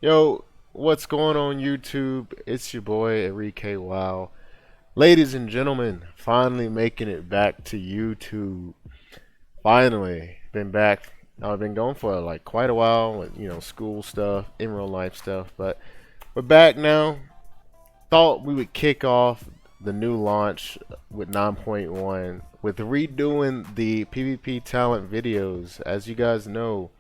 Yo, what's going on YouTube? It's your boy Enrique. Wow. Ladies and gentlemen, finally making it back to YouTube. Finally, been back. I've been going for like quite a while with, school stuff, in real life stuff, but we're back now. Thought we would kick off the new launch with 9.1 with redoing the PvP talent videos. As you guys know,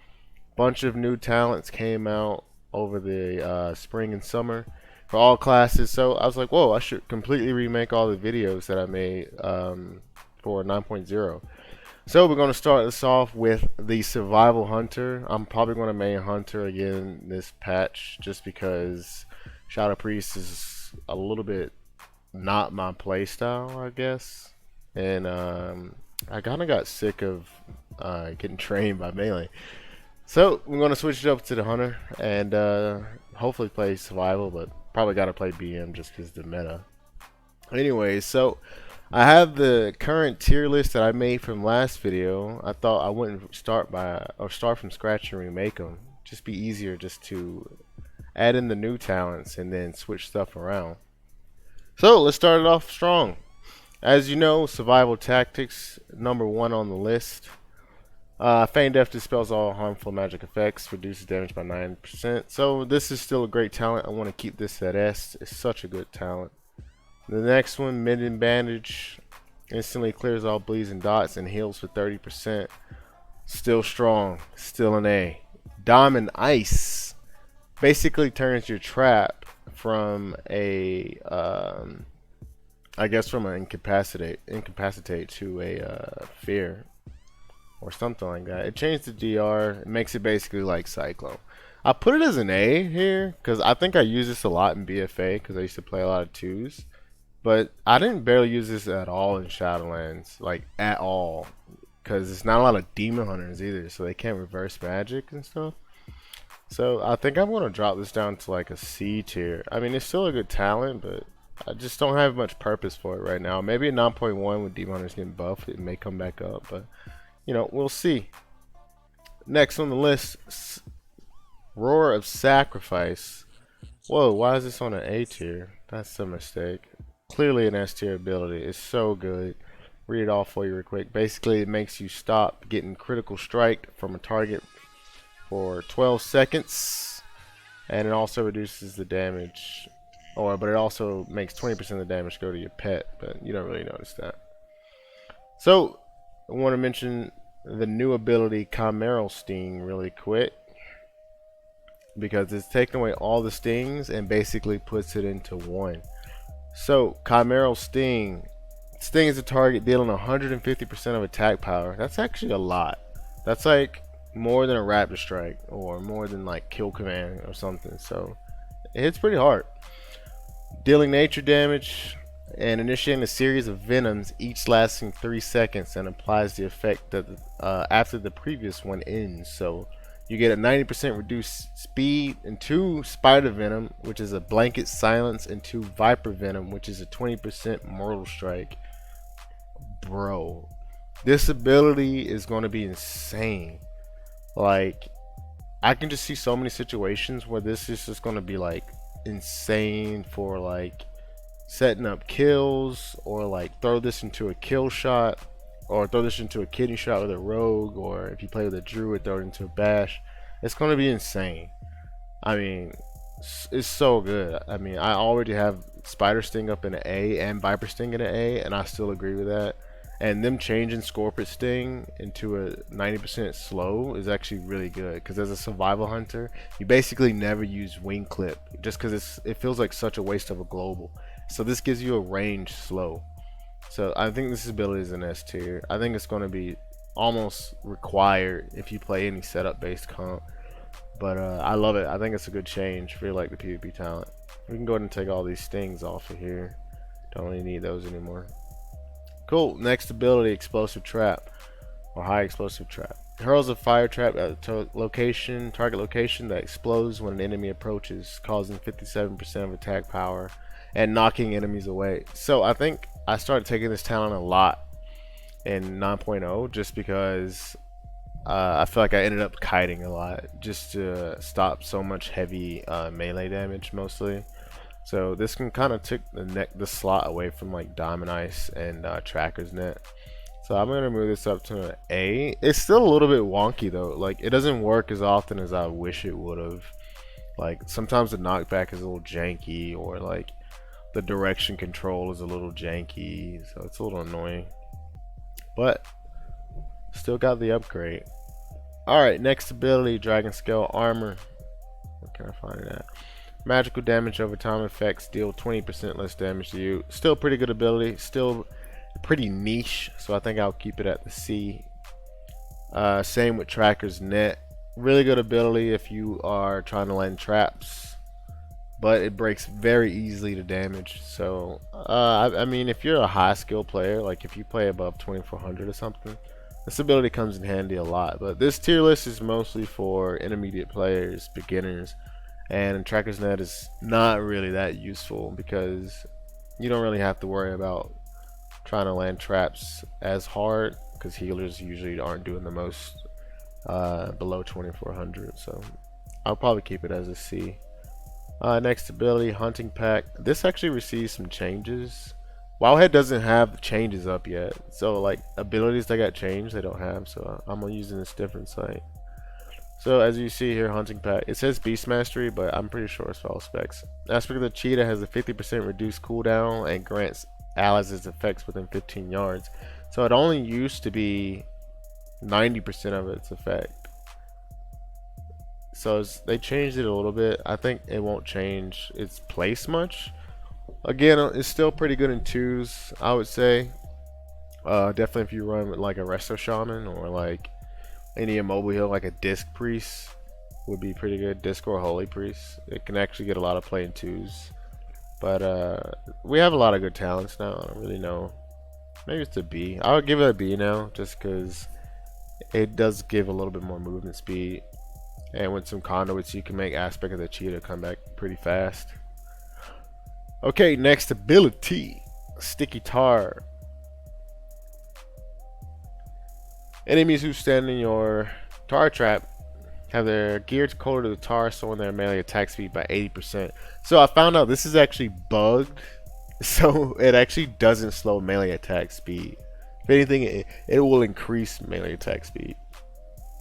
bunch of new talents came out over the spring and summer for all classes. So I was like, whoa, I should completely remake all the videos that I made for 9.0. So we're going to start this off with the survival hunter. I'm probably going to main hunter again this patch just because Shadow Priest is a little bit not my playstyle, I guess. And I kind of got sick of getting trained by melee. So we're gonna switch it up to the hunter and hopefully play survival, but probably gotta play BM just because the meta. Anyways, so I have the current tier list that I made from last video. I thought I wouldn't start from scratch and remake them. Just be easier just to add in the new talents and then switch stuff around. So let's start it off strong. As you know, survival tactics #1 on the list. Feign Death dispels all harmful magic effects, reduces damage by 9%. So this is still a great talent. I want to keep this at S. It's such a good talent. The next one, Midden Bandage, instantly clears all bleeds and dots and heals for 30%. Still strong, still an A. Diamond Ice basically turns your trap from a, I guess from an incapacitate to a fear or something like that. It changed the DR. It makes it basically like Cyclone. I put it as an A here because I think I use this a lot in BFA because I used to play a lot of twos. But I didn't barely use this at all in Shadowlands, like at all, because it's not a lot of demon hunters either, so they can't reverse magic and stuff. So I think I'm gonna drop this down to like a C tier. I mean, it's still a good talent, but I just don't have much purpose for it right now. Maybe a 9.1 with demon hunters getting buffed, it may come back up, but we'll see. Next on the list, Roar of Sacrifice. Whoa, why is this on an A tier? That's a mistake. Clearly an S tier ability. It's so good. Read it off for you real quick. Basically, it makes you stop getting critical strike from a target for 12 seconds. And it also reduces the damage. But it also makes 20% of the damage go to your pet. But you don't really notice that. So, I want to mention the new ability Chimera Sting really quick because it's taking away all the stings and basically puts it into one. So Chimera Sting stings the target, dealing 150% of attack power. That's actually a lot. That's like more than a Raptor Strike or more than like Kill Command or something. So it hits pretty hard. Dealing nature damage and initiating a series of venoms, each lasting 3 seconds, and applies the effect that after the previous one ends. So you get a 90% reduced speed and 2 spider venom, which is a blanket silence, and 2 viper venom, which is a 20% mortal strike. Bro, this ability is going to be insane. Like, I can just see so many situations where this is just going to be like insane for like setting up kills, or like throw this into a kill shot, or throw this into a kidney shot with a rogue, or if you play with a druid, throw it into a bash. It's going to be insane. I mean, it's so good. I mean, I already have Spider Sting up in an A and Viper Sting in an A, and I still agree with that. And them changing Scorpion Sting into a 90% slow is actually really good, because as a survival hunter, you basically never use Wing Clip just because it feels like such a waste of a global. So this gives you a range slow. So I think this ability is an S tier. I think it's going to be almost required if you play any setup based comp. But I love it. I think it's a good change for like the PvP talent. We can go ahead and take all these stings off of here. Don't really need those anymore. Cool. Next ability, Explosive Trap, or High Explosive Trap. It hurls a fire trap at a target location that explodes when an enemy approaches, causing 57% of attack power and knocking enemies away. So I think I started taking this talent a lot in 9.0 just because I feel like I ended up kiting a lot just to stop so much heavy melee damage mostly. So this can kind of take the slot away from like Diamond Ice and Tracker's Net. So I'm gonna move this up to an A. It's still a little bit wonky though. Like it doesn't work as often as I wish it would have. Like sometimes the knockback is a little janky, or like the direction control is a little janky, so it's a little annoying. But still got the upgrade. Alright, next ability, Dragon Scale Armor. Where can I find it at? Magical damage over time effects deal 20% less damage to you. Still pretty good ability. Still pretty niche, so I think I'll keep it at the C. Same with Tracker's Net. Really good ability if you are trying to land traps, but it breaks very easily to damage. So I mean, if you're a high skill player, like if you play above 2400 or something, this ability comes in handy a lot. But this tier list is mostly for intermediate players, beginners, and Tracker's Net is not really that useful because you don't really have to worry about trying to land traps as hard, because healers usually aren't doing the most below 2400. So I'll probably keep it as a C. Next ability, Hunting Pack. This actually receives some changes. Wildhead doesn't have changes up yet, so like abilities that got changed they don't have, so I'm using this different site. So as you see here, Hunting Pack, it says Beast Mastery, but I'm pretty sure it's all specs. Aspect of the Cheetah has a 50% reduced cooldown and grants allies its effects within 15 yards. So it only used to be 90% of its effect. So they changed it a little bit. I think it won't change its place much. Again, it's still pretty good in 2s, I would say. Definitely if you run with like a Resto Shaman or like any immobile heal, like a Disc Priest would be pretty good. Disc or Holy Priest. It can actually get a lot of play in 2s. But we have a lot of good talents now. I don't really know. Maybe it's a B. I would give it a B now, just because it does give a little bit more movement speed. And with some conduits, you can make Aspect of the Cheetah come back pretty fast. Okay, next ability, Sticky Tar. Enemies who stand in your tar trap have their gear closer to the tar, slowing their melee attack speed by 80%. So I found out this is actually bugged, so it actually doesn't slow melee attack speed. If anything, it will increase melee attack speed.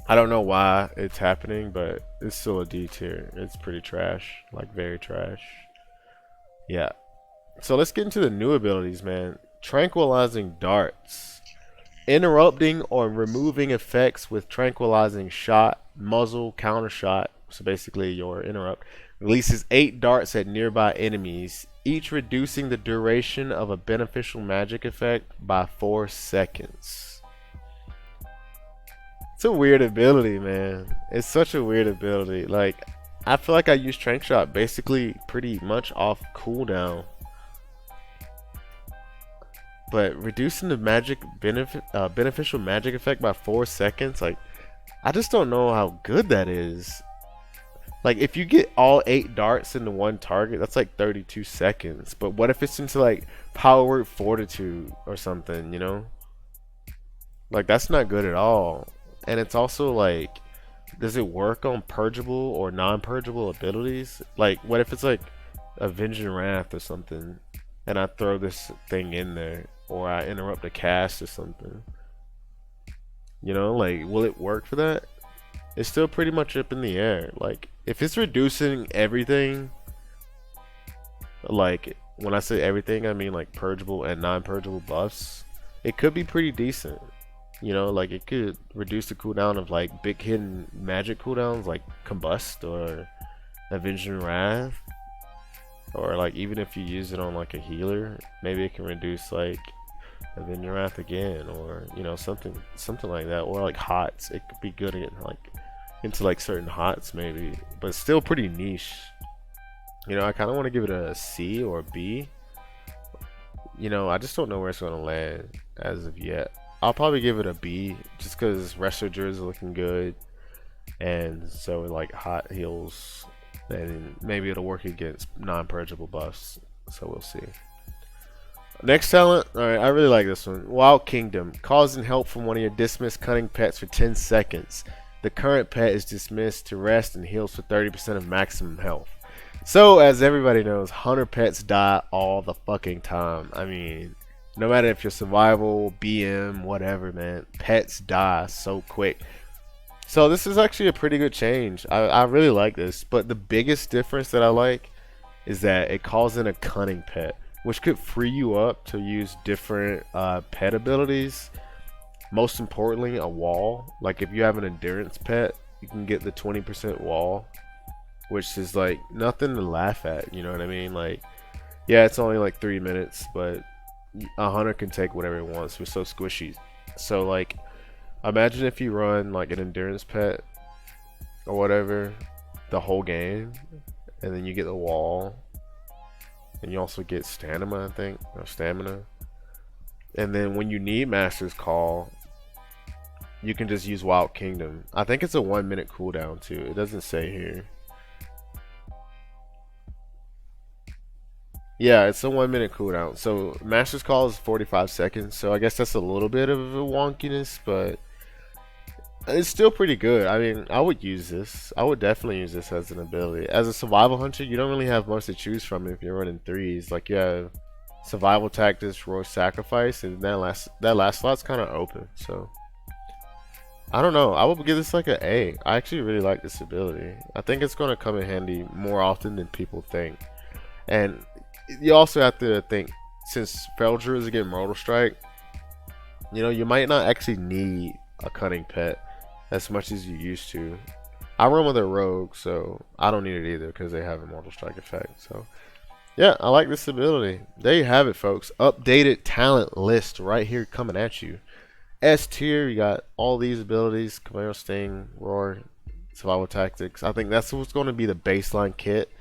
I don't know why it's happening, but it's still a D tier. It's pretty trash, like very trash. Yeah. So let's get into the new abilities, man. Tranquilizing Darts. Interrupting or removing effects with tranquilizing shot, muzzle, counter shot. So basically your interrupt. Releases 8 darts at nearby enemies, each reducing the duration of a beneficial magic effect by 4 seconds. It's a weird ability, man. It's such a weird ability. Like, I feel like I use Trank Shot basically pretty much off cooldown. But reducing the magic beneficial magic effect by 4 seconds, like, I just don't know how good that is. Like, if you get all 8 darts into one target, that's like 32 seconds. But what if it's into like Power Word Fortitude or something, you know? Like, that's not good at all. And it's also like, does it work on purgeable or non-purgeable abilities? Like, what if it's like Avenging Wrath or something, and I throw this thing in there, or I interrupt a cast or something? You know, like, will it work for that? It's still pretty much up in the air. Like, if it's reducing everything, like, when I say everything, I mean like purgeable and non-purgeable buffs, it could be pretty decent. You know, like, it could reduce the cooldown of like big hidden magic cooldowns like Combust or Avenging Wrath. Or like, even if you use it on like a healer, maybe it can reduce like Avenging Wrath again, or you know, something like that. Or like hots, it could be good at like into like certain hots maybe, but still pretty niche. You know, I kind of want to give it a C or B. You know, I just don't know where it's gonna land as of yet. I'll probably give it a B just because Restoger is looking good, and so like hot heals, and maybe it'll work against non-purgeable buffs. So we'll see. Next talent, alright, I really like this one. Wild Kingdom. Causing help from one of your dismissed cunning pets for 10 seconds. The current pet is dismissed to rest and heals for 30% of maximum health. So, as everybody knows, hunter pets die all the fucking time. I mean, no matter if you're survival, BM, whatever, man, pets die so quick. So this is actually a pretty good change. I really like this. But the biggest difference that I like is that it calls in a cunning pet, which could free you up to use different pet abilities. Most importantly, a wall. Like if you have an endurance pet, you can get the 20% wall, which is like nothing to laugh at. You know what I mean? Like, yeah, it's only like 3 minutes, but a hunter can take whatever it wants. We're so squishy. So like, imagine if you run like an endurance pet or whatever the whole game, and then you get the wall, and you also get stamina, I think, or stamina. And then when you need Master's Call, you can just use Wild Kingdom. I think it's a 1 minute cooldown too. It doesn't say here. Yeah, it's a 1 minute cooldown. So Master's Call is 45 seconds. So I guess that's a little bit of a wonkiness, but it's still pretty good. I mean, I would use this. I would definitely use this as an ability. As a survival hunter, you don't really have much to choose from if you're running threes. Like you have survival tactics, royal sacrifice, and that last slot's kind of open. So I don't know. I would give this like an A. I actually really like this ability. I think it's going to come in handy more often than people think. And you also have to think, since Feral Druids get Mortal Strike, you know, you might not actually need a cunning pet as much as you used to. I run with a rogue, so I don't need it either because they have a Mortal Strike effect. So yeah, I like this ability. There you have it, folks. Updated talent list right here coming at you. S tier, you got all these abilities: Chimera, Sting, Roar, Survival Tactics. I think that's what's going to be the baseline kit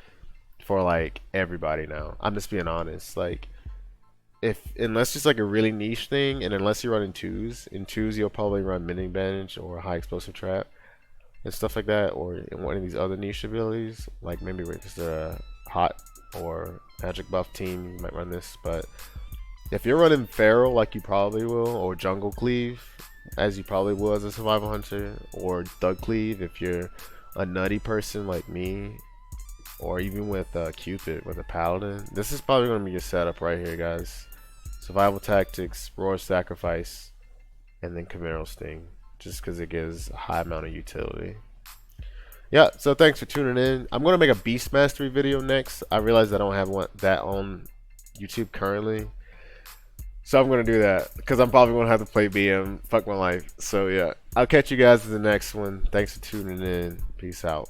for like everybody now. I'm just being honest. Like, if unless it's like a really niche thing, and unless you're running twos, in twos you'll probably run mini bandage or high explosive trap and stuff like that, or in one of these other niche abilities, like maybe if they're a hot or magic buff team, you might run this. But if you're running feral, like you probably will, or jungle cleave, as you probably will as a survival hunter, or thug cleave if you're a nutty person like me, or even with Cupid with a paladin, this is probably going to be your setup right here, guys. Survival tactics, royal sacrifice, and then Chimera Sting, just because it gives a high amount of utility. Yeah, so thanks for tuning in. I'm going to make a beast mastery video next. I realize I don't have that on YouTube currently, so I'm going to do that because I'm probably going to have to play BM. Fuck my life. So yeah, I'll catch you guys in the next one. Thanks for tuning in. Peace out.